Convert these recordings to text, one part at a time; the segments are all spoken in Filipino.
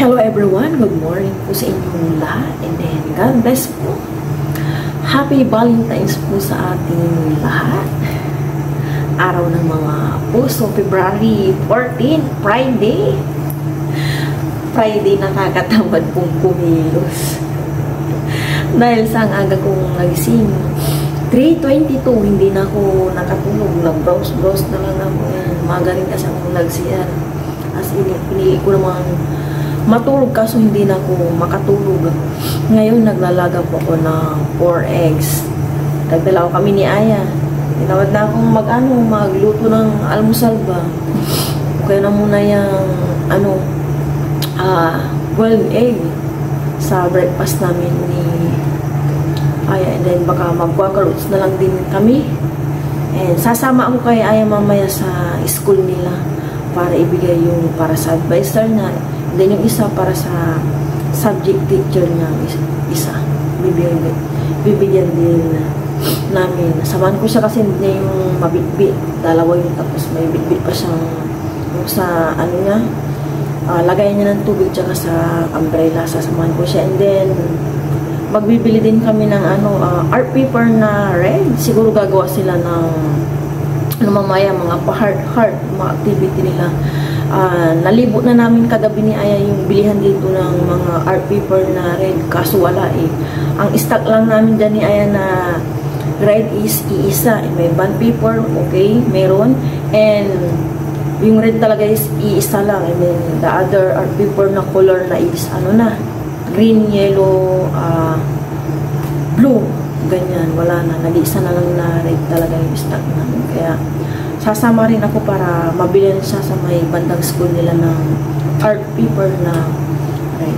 Hello everyone, good morning po sa inyong lahat, and then God bless po. Happy Valentine's po sa ating lahat. Araw ng mga puso, February 14, Friday. Friday, nakakatamad pong kumilos. Dahil sa aga kong nagising, 3:22, hindi na ako nakatulog. Nag-browse na lang ako. Magaling kasi akong nag-CR. As in, pinili ko naman matulog kaso hindi na ako makatulog. Ngayon, naglalaga po ako ng 4 eggs. Nagdala ko kami ni Aya. Tinawad na akong magluto ng almusal ba. Kaya na muna yung, boiled egg sa breakfast namin ni Aya. And then, baka mag-quakerots na lang din kami. And sasama ako kay Aya mamaya sa school nila para ibigay yung para sa advisor niya. Then yung isa para sa subject teacher niya, isa. Bibigyan din namin. Samahan ko siya kasi niya yung mabitbit. Dalawa yun, tapos may bitbit pa siyang yung sa ano niya. Lagay niya ng tubig tsaka sa umbrella. Sasamahan ko siya. And then, magbibili din kami ng art paper na red. Siguro gagawa sila ng mamaya, mga pa-heart, mga activity nila. Nalibot na namin kagabi ni Aya yung bilihan dito ng mga art paper na red, kaso wala eh. Ang stock lang namin dyan ni Aya na red is iisa. May bond paper, okay, meron. And yung red talaga is iisa lang. And then the other art paper na color na is green, yellow, blue, ganyan. Wala na, nag-iisa na lang na red talaga yung stock namin. Kaya sasama rin ako para mabilihan siya sa may bandang school nila ng art paper na red.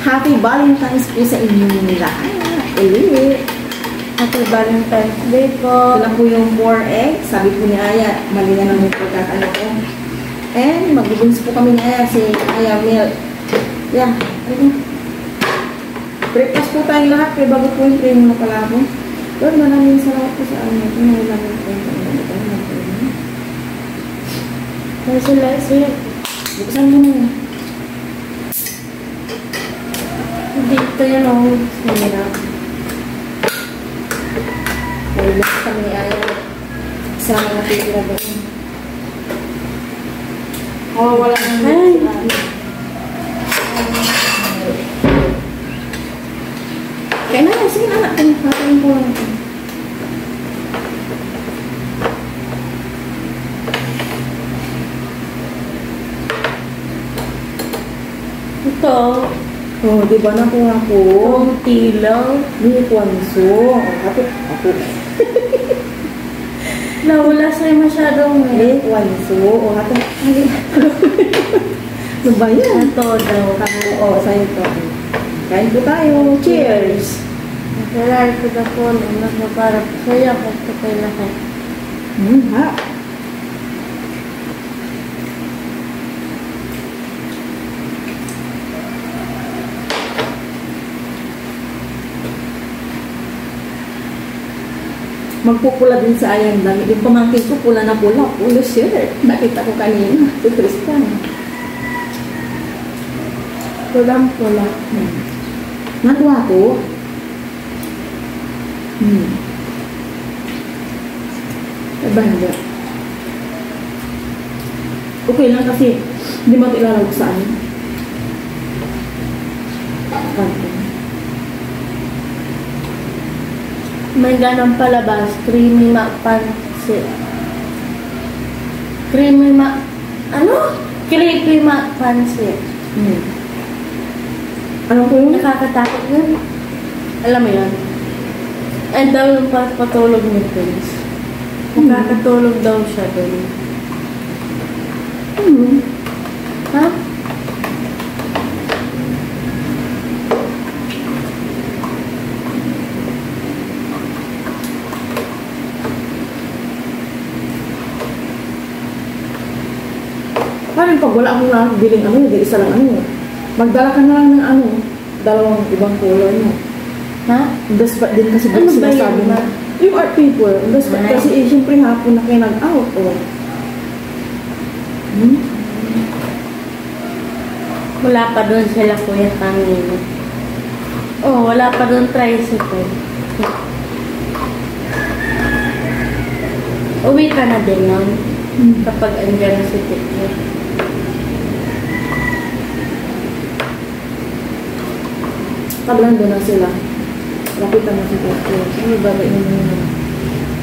Happy Valentine's po sa inyong lahat. Happy Valentine's Day po. Ito lang po yung 4 eggs. Sabi po ni Aya, mali na naman yung pagkakano ko. And magbubuns po kami ni Aya, si Aya milk. Yeah. Breakfast po tayong lahat. Kaya bago po yung train na pala ako. Lord, maraming salamat po sa amin. Ito na lang po. Buksan mo na. Dito yun ang sinira. May buksan ni Aya. Isang natitira doon. Wala nang Kaya na, sige na anak. Patayin po lang ito. ito. Oh, di ba nakuha ko? Kunti lang. Ni Kwanso. Ako. Nawala sa'yo masyadong Ni Kwanso. O, ako. Ano ba yan? Ito daw. Oo, sa'yo ito. Kain po tayo. Cheers! Nakarar ko na po. Nakaparap sa'yo. Kasi kayo lahat. Ha? Magpupula din sa ayang damit. Yung pamangkin ko, pula na pula. Pula shirt. Nakita ko kanina. Si Tristan. Pulang-pula. Nagawa ko. Banda. Okay lang kasi hindi mo ilalagay sa amin. May ganang palabas. Creamy pansit. Creamy pansit. Ano ko yun? Nakakatakot yun. Alam mo yun? And daw yung patulog ni Prince. Nakakatulog daw siya doon. Ha? Parang pag wala akong nakabiling hindi isa lang magdala ka na lang ng dalawang ibang color mo. Ha? Daspat din kasi Ano ba sinasabi yun? mo. Yung art paper, daspat kasi siyempre hapon na kayo nag-out. Wala pa doon sila kuya kanina. Oh, wala pa doon tricycle. Uwi ka na din nun. Kapag andyan na si Tito. Tablan doon na sila. Lapitan na si Tito. Ano ba ba inyo na?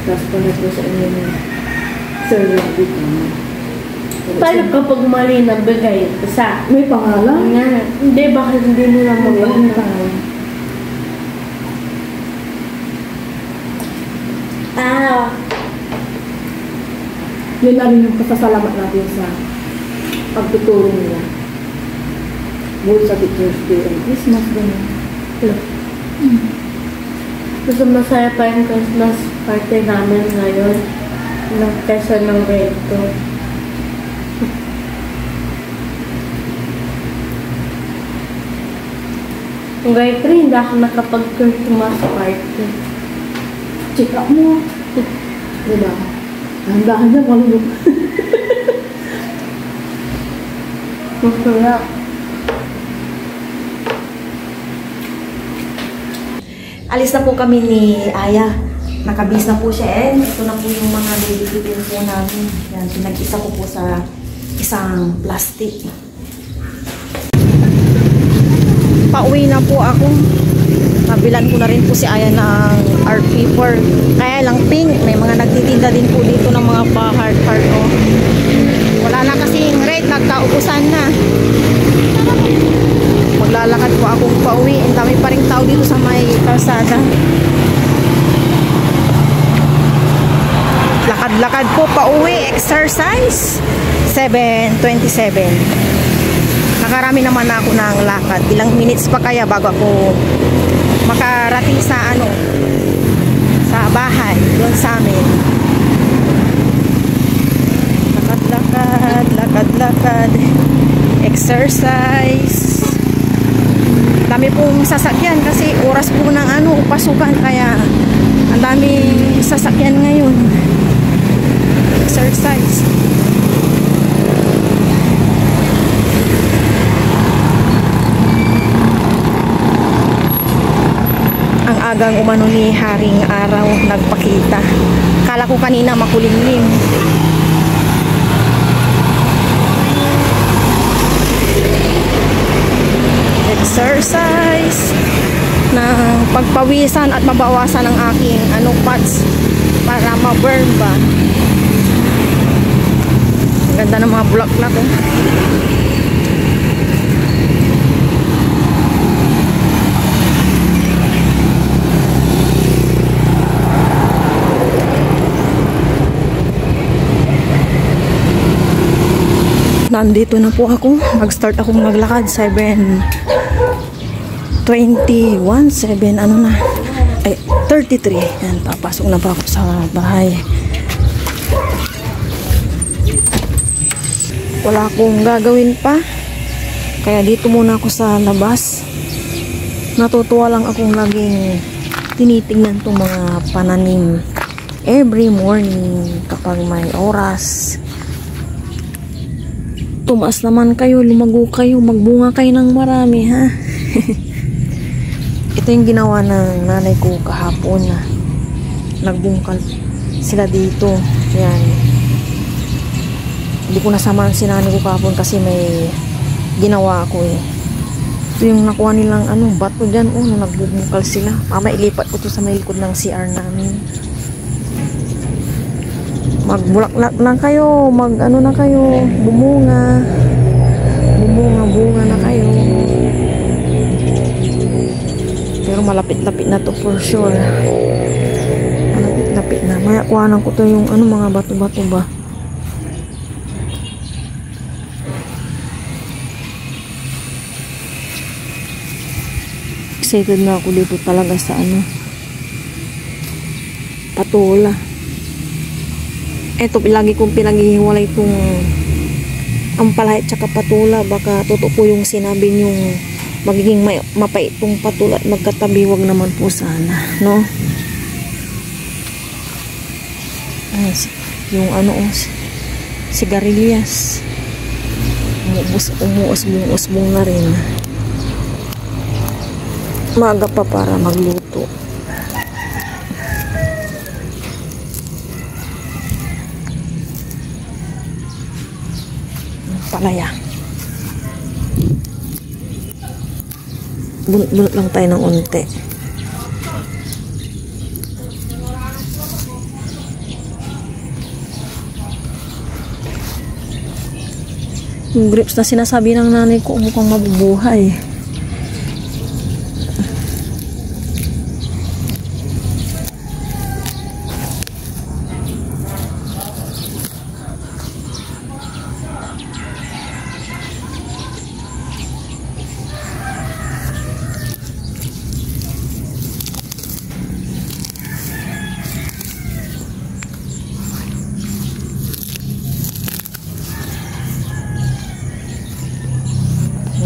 Tapos pa na po sa inyo na. Sir, lapit na. Paano kapag mali na bigay? Isa. May pangalan? Nga. Hindi, bakit hindi nila May mag-ano? pangalan. Ah. Yun na rin yung pasasalamat natin sa pagtuturo nila. Bull sa Teacher's Day and Christmas din. Gusto masaya pa yung Christmas party namin ngayon. Kesa ng grade 2. Kung grade 3, hindi ako nakapag-Christmas party. Check up mo. Diba? Handahan niya malulog. Masarap. Alis na po kami ni Aya. Nakabis na po siya and ito na po yung mga bibigyan po namin. Yan, pinag-isa ko po sa isang plastic. Pauwi na po ako. Nabilan ko na rin po si Aya ng art paper. Kaya lang pink. May mga nagtitinda din po dito ng mga pa-heart-heart. Oh. Wala na kasing rate. Nagkaupusan na. Maglalakad po akong pauwi. Ang dami pa rin tao dito sa may kalsada. Lakad-lakad po pauwi. Exercise. 7:27. Nakarami naman ako ng lakad. Ilang minutes pa kaya bago ako makarating sa sa bahay doon sa amin. Lakad-lakad, exercise. Dami pong sasakyan kasi oras po ng pasukan kaya ang daming sasakyan ngayon. Exercise. Ang agang umano ni Haring Araw nagpakita. Kala ko kanina makulimlim. Exercise ng pagpawisan at mabawasan ang aking fats para ma-burn ba. Ang ganda ng mga bulaklak oh. Nandito na po ako. Mag-start akong maglakad. 7:21. 33. Yan, papasok na pa ako sa bahay. Wala akong gagawin pa. Kaya dito muna ako sa labas. Natutuwa lang akong laging tinitingnan itong mga pananim. Every morning kapag may oras. Tumaas naman kayo, lumago kayo, magbunga kayo ng marami, ha? Ito yung ginawa ng nanay ko kahapon na nagbungkal sila dito. Yan. Hindi ko nasamahan si nanay ko kahapon kasi may ginawa ako eh. Ito yung nakuha nilang bato dyan. Na nagbubungkal sila. Mama, ilipat ko to sa may likod ng CR namin. Magbulaklak na kayo, na kayo, bumunga na kayo. Pero malapit-lapit na to for sure. Malapit-lapit na. Maya kuhanan ko to yung mga bato-bato ba. Excited na ako dito talaga sa patola. Eto, lagi kong pinaghihiwalay itong ampalaya at saka patula. Baka totoo po yung sinabi niyong magiging mapait itong patula at magkatabi. Wag naman po sana, no? Yung sigarilyas. umuusbong na rin. Maaga pa para magluto. Palaya. Bunot lang tayo ng unti. Yung grapes na sinasabi ng nanay ko mukhang mabubuhay.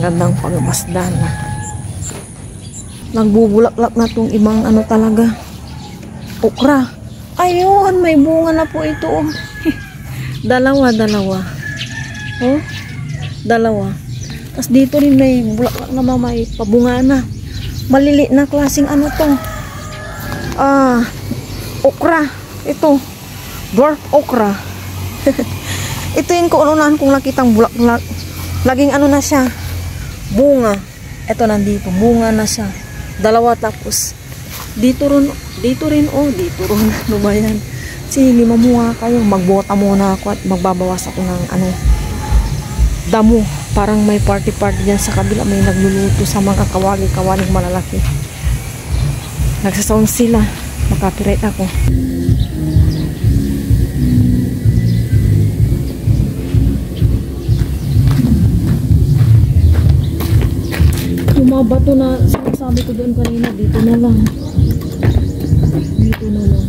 Gandang pagbasdan. Nagbubulaklak na tong ibang ano talaga. Okra. Ayun, may bunga na po ito. Oh. Dalawa. Oh, dalawa. Tapos dito rin may bulaklak na may pabunga na. Malili na klaseng ano to. Okra. Ito. Dwarf okra. Ito yung kaunahan kong nakitang bulaklak. Laging ano na siya. Bunga. Ito nandito. Bunga na siya. Dalawa tapos. Dito rin. Ano ba yan? Sige, mamuha kayo. Magbota muna ako at magbabawas ako ng ano. Damo. Parang may party-party dyan sa kabila. May nagluluto sa mga kawali-kawaling malalaki. Nagsasound sila. Makapiright ako. Yung mga bato na sinasabi ko doon kanina, dito na lang. Dito na lang.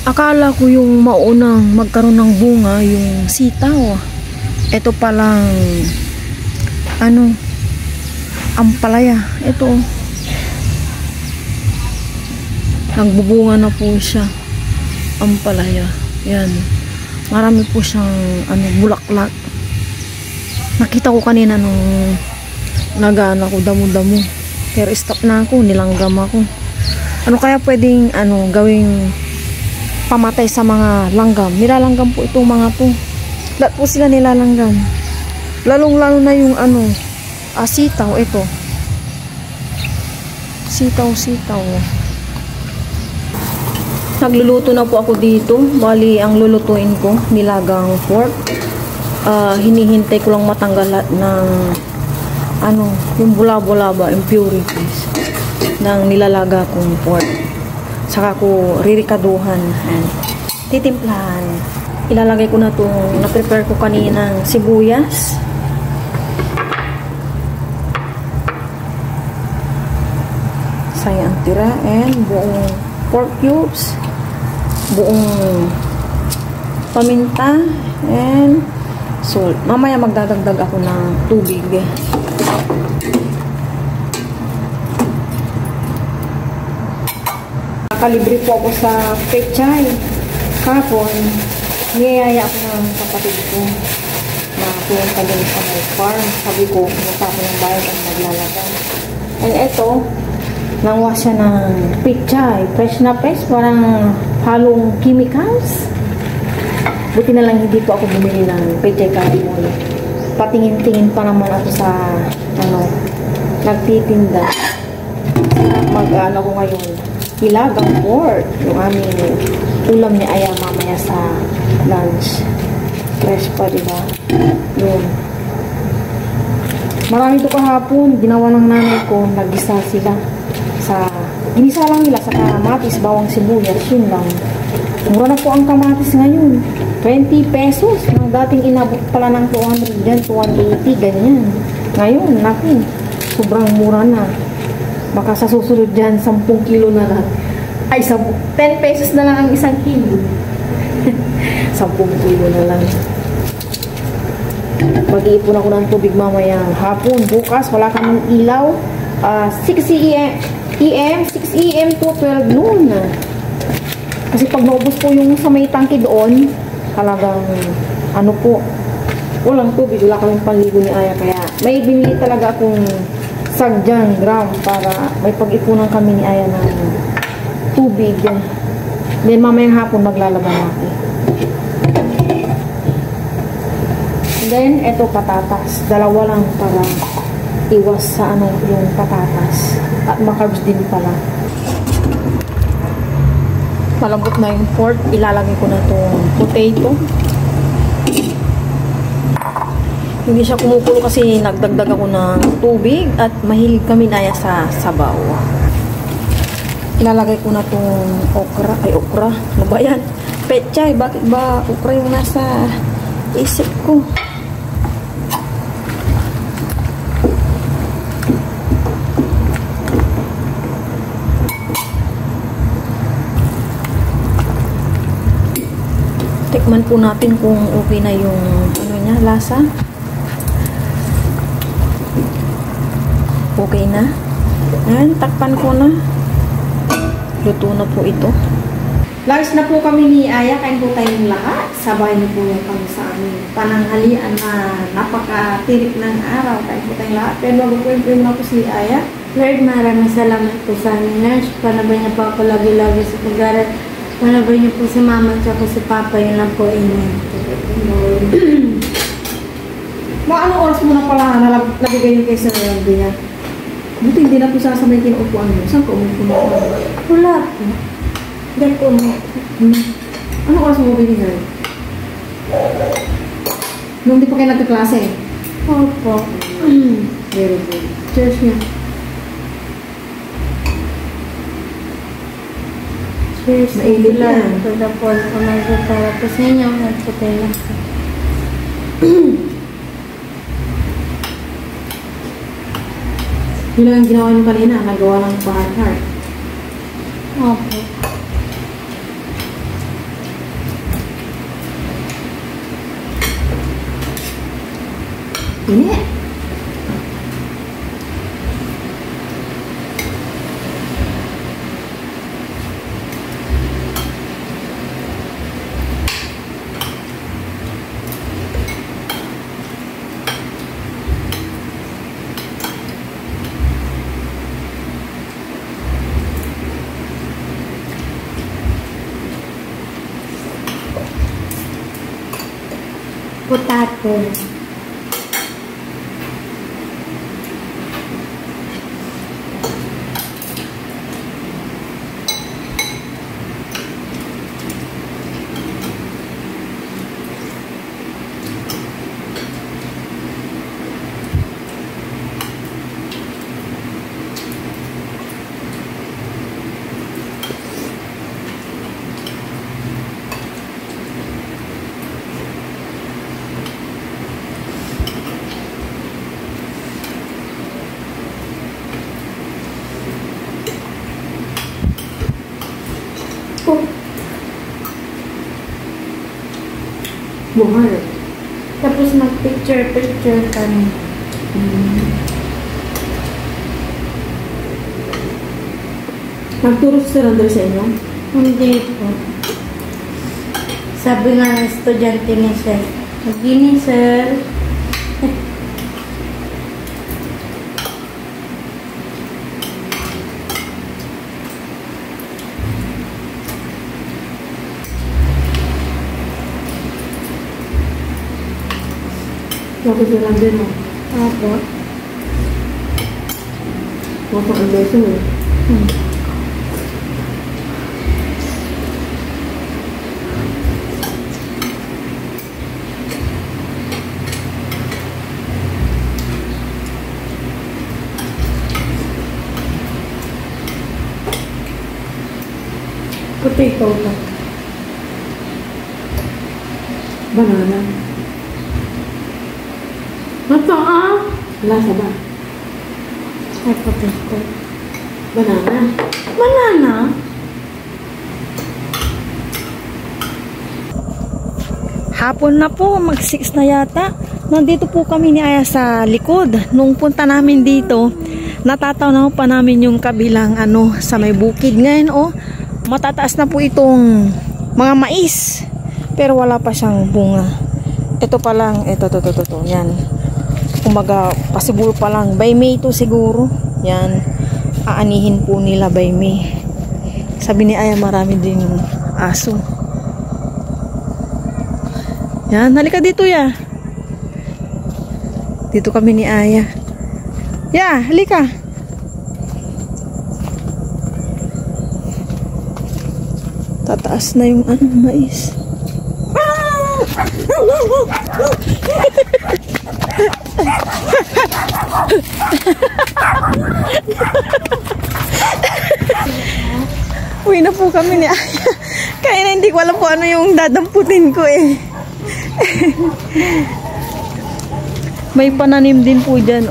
Akala ko yung maunang magkaroon ng bunga yung sitaw. Ito palang ano, ampalaya. Ito. Nagbubunga na po siya. Ampalaya. Yan. Marami po siyang ano, bulaklak. Nakita ko kanina nung nagana ko damo-damo. Pero stop na ako, nilanggam ako. Ano kaya pwedeng ano gawing pamatay sa mga langgam? Nilalanggam po itong mga to. Lahat po sila nilalanggam. Lalong-lalo na yung ano, sitaw ito. Sitaw. Nagluluto na po ako dito. Bali, ang lulutuin ko, nilagang pork. Hinihintay ko lang matanggal lahat ng ano, yung bula-bula impurities ng nilalaga kong pork. Saka ko ririkaduhan and titimplahan. Ilalagay ko na itong na-prepare ko kaninang sibuyas. Sayang tira and buong pork cubes, buong paminta and salt. Mamaya magdadagdag ako ng tubig. Nakalibre po ako sa pechay. Kapon, niyayaya ako ng kapatid ko na pumunta din sa my farm. Sabi ko, pumunta ako ng bayan at maglalaga. And eto, nangwa siya ng pechay. Fresh na fresh, parang halong chemicals. Buti na lang hindi po ako bumili ng pechay kahapon. Patingin-tingin pa naman ako sa ano, nagtitinda. Mag-ano ko ngayon, hilagang pork, yung aming ulam ni Aya mamaya sa lunch. Fresh pa, diba? Yun. Marami ito kahapon, ginawa ng nanay ko, nagisa sila. Ginisa lang nila sa kamatis, bawang sibuyas, yun lang. Mura na po ang kamatis ngayon. 20 pesos. Nang dating inabot pala ng 200 dyan, 280, ganyan. Ngayon, nakin, sobrang mura na. Baka sa susunod dyan, 10 kilo na lang. Ay, 10 pesos na lang ang isang kilo. 10 kilo na lang. Mag-iipon ako ng tubig mamayang hapon. Bukas, wala kaming ilaw. 6 AM to 12 noon. Kasi pag naubos po yung sa may tangke doon, talagang, ano po, walang tubig. Wala kaming panligo ni Aya. Kaya, may binili talaga akong sagyang gram para may pag-ipunan kami ni Aya ng tubig. Then mamayang hapon maglalaban natin. And then eto patatas, dalawa lang para iwas sa ano yung patatas at makarbs din pala. Malambot na yung pork, ilalagay ko na itong potato. Hindi siya kumukulo kasi nagdagdag ako ng tubig at mahilig kami na sa sabaw. Ilalagay ko na itong okra. Ay, okra. Ano ba yan? Pechay. Bakit ba okra yung nasa isip ko? Tikman po natin kung okay na yung ano niya, lasa. Okay na. Ayan, takpan ko na. Luto na po ito. Lunch na po kami ni Aya. Kain po tayong lahat. Sabay na po yung kami sa aming pananghalian na napakatirik ng araw. Kain po tayong lahat. Pero mag-uwi na po si Aya. Lord, maraming salamat po sa aming nurse. Panabay niya po ako lagi-lagi sa pag-aral. Panabay niyo po si mama at si papa. Yun lang po. Amen. Anong oras mo na pala nabigay yung kaysa na yan? Buti hindi na po sasamay kinuupuan mo. Saan ka umupo na po? Wala po. Diyan po mo. Anong oras mo binigay? Nung di pa kayo nagkaklase? Opo. Very good. Cheers niya. Cheers. Mainit yan. To the point ko may para po sa inyo. Nagputay lang po. Yun lang ang ginawa niyo kanina. Nagawa lang pa heart. Opo. Ini. Potato. Buhay. Tapos mag-picture kami. Nagturo si Sir Andre sa inyo? Hindi po. Sabi nga ng estudyante ni Sir, "Magini, Sir." Ako Sir Andre mo. Apo. Wala ang beso eh. Potato pa. Banana. Ito Lasa ba? Ay, potato. Banana. Banana? Hapon na po, mag-6 na yata. Nandito po kami ni Aya sa likod. Nung punta namin dito, natatanaw pa namin yung kabilang sa may bukid. Ngayon matataas na po itong mga mais. Pero wala pa siyang bunga. Ito pa lang, ito. Yan. Kumaga, pasiburo pa lang. By May to siguro. Yan. Aanihin po nila by May. Sabi ni Aya, marami din yung aso. Yan, halika dito ya. Dito kami ni Aya. Ya, halika. Tataas na yung mais. Uwi na po kami ni Aya. Kaya na hindi ko alam kung ano yung dadamputin ko eh. May pananim din po dyan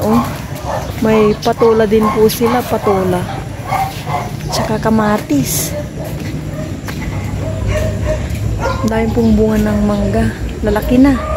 May patola din po sila, patola. Tsaka kamatis. Dahil pong bunga ng mangga. Lalaki na.